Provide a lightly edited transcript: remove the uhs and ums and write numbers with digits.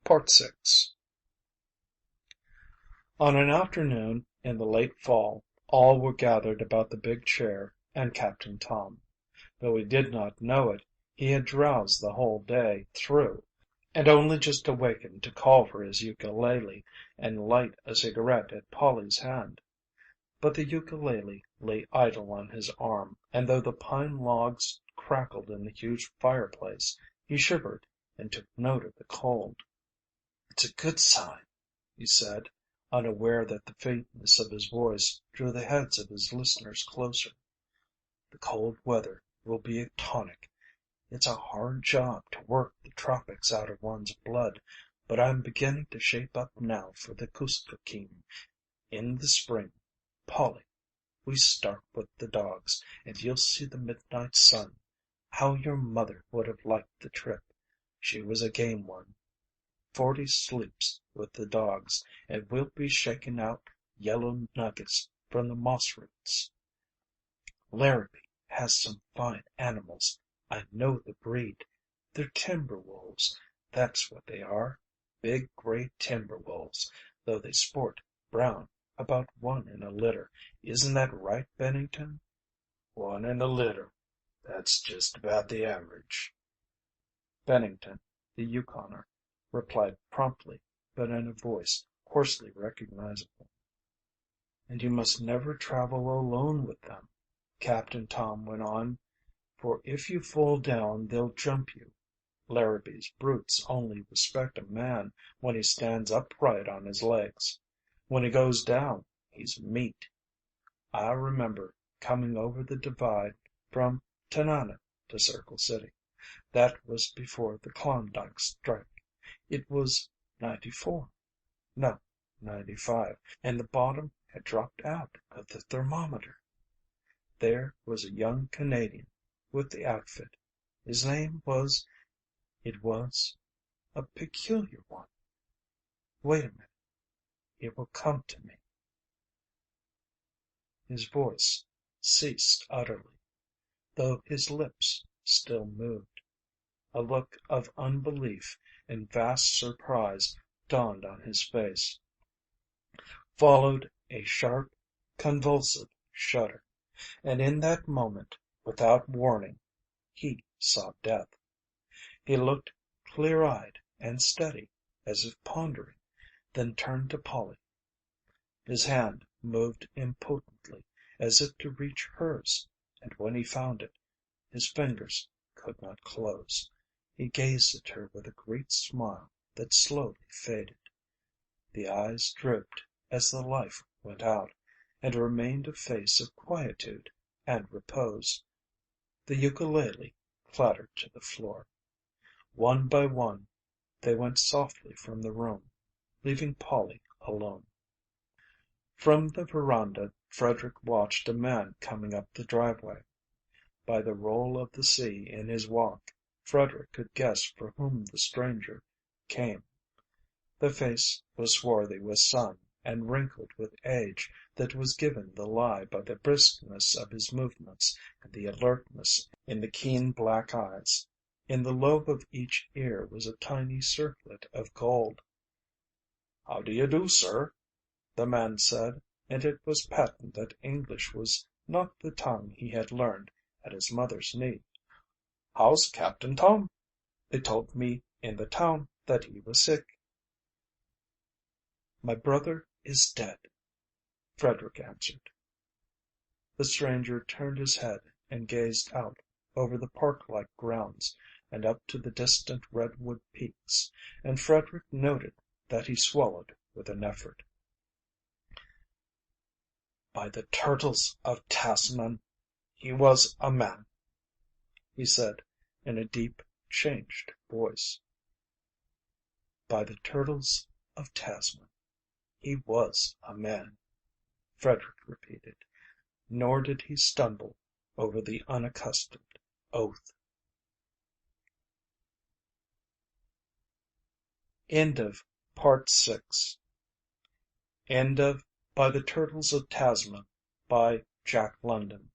6. On an afternoon in the late fall, all were gathered about the big chair and Captain Tom. Though he did not know it, he had drowsed the whole day through and only just awakened to call for his ukulele and light a cigarette at Polly's hand. But the ukulele lay idle on his arm, and though the pine logs crackled in the huge fireplace, he shivered and took note of the cold. "It's a good sign," he said, unaware that the faintness of his voice drew the heads of his listeners closer. "The cold weather will be a tonic. It's a hard job to work the tropics out of one's blood, but I'm beginning to shape up now for the Kuskokeem. In the spring, Polly, we start with the dogs, and you'll see the midnight sun. How your mother would have liked the trip. She was a game one. 40 sleeps with the dogs, and we'll be shaking out yellow nuggets from the moss roots. Larrabee has some fine animals. I know the breed. They're timber wolves, that's what they are. Big gray timber wolves, though they sport brown, about one in a litter. Isn't that right, Bennington?" "One in a litter. That's just about the average." Bennington, the Yukoner, replied promptly, but in a voice hoarsely recognizable. "And you must never travel alone with them," Captain Tom went on, "for if you fall down they'll jump you. Larrabee's brutes only respect a man when he stands upright on his legs. When he goes down, he's meat. I remember coming over the divide from Tanana to Circle City. That was before the Klondike strike. It was '94. No, '95, and the bottom had dropped out of the thermometer. There was a young Canadian with the outfit. His name was it was a peculiar one. Wait a minute. It will come to me." His voice ceased utterly, though his lips still moved. A look of unbelief and vast surprise dawned on his face. Followed a sharp, convulsive shudder, and in that moment, without warning, he saw death. He looked clear-eyed and steady, as if pondering, then turned to Polly. His hand moved impotently, as if to reach hers, and when he found it, his fingers could not close. He gazed at her with a great smile that slowly faded. The eyes drooped as the life went out, and remained a face of quietude and repose. The ukulele clattered to the floor. One by one they went softly from the room, leaving Polly alone. From the veranda Frederick watched a man coming up the driveway. By the roll of the sea in his walk, Frederick could guess for whom the stranger came. The face was swarthy with sun and wrinkled with age that was given the lie by the briskness of his movements and the alertness in the keen black eyes. In the lobe of each ear was a tiny circlet of gold. "How do you do, sir?" the man said, and it was patent that English was not the tongue he had learned at his mother's knee. "How's Captain Tom? They told me in the town that he was sick." "My brother is dead," Frederick answered. The stranger turned his head and gazed out over the park-like grounds and up to the distant redwood peaks, and Frederick noted that he swallowed with an effort. "By the turtles of Tasman, he was a man," he said in a deep, changed voice. "By the turtles of Tasman, he was a man," Frederick repeated, nor did he stumble over the unaccustomed oath. End of Part 6. End of By the Turtles of Tasman by Jack London.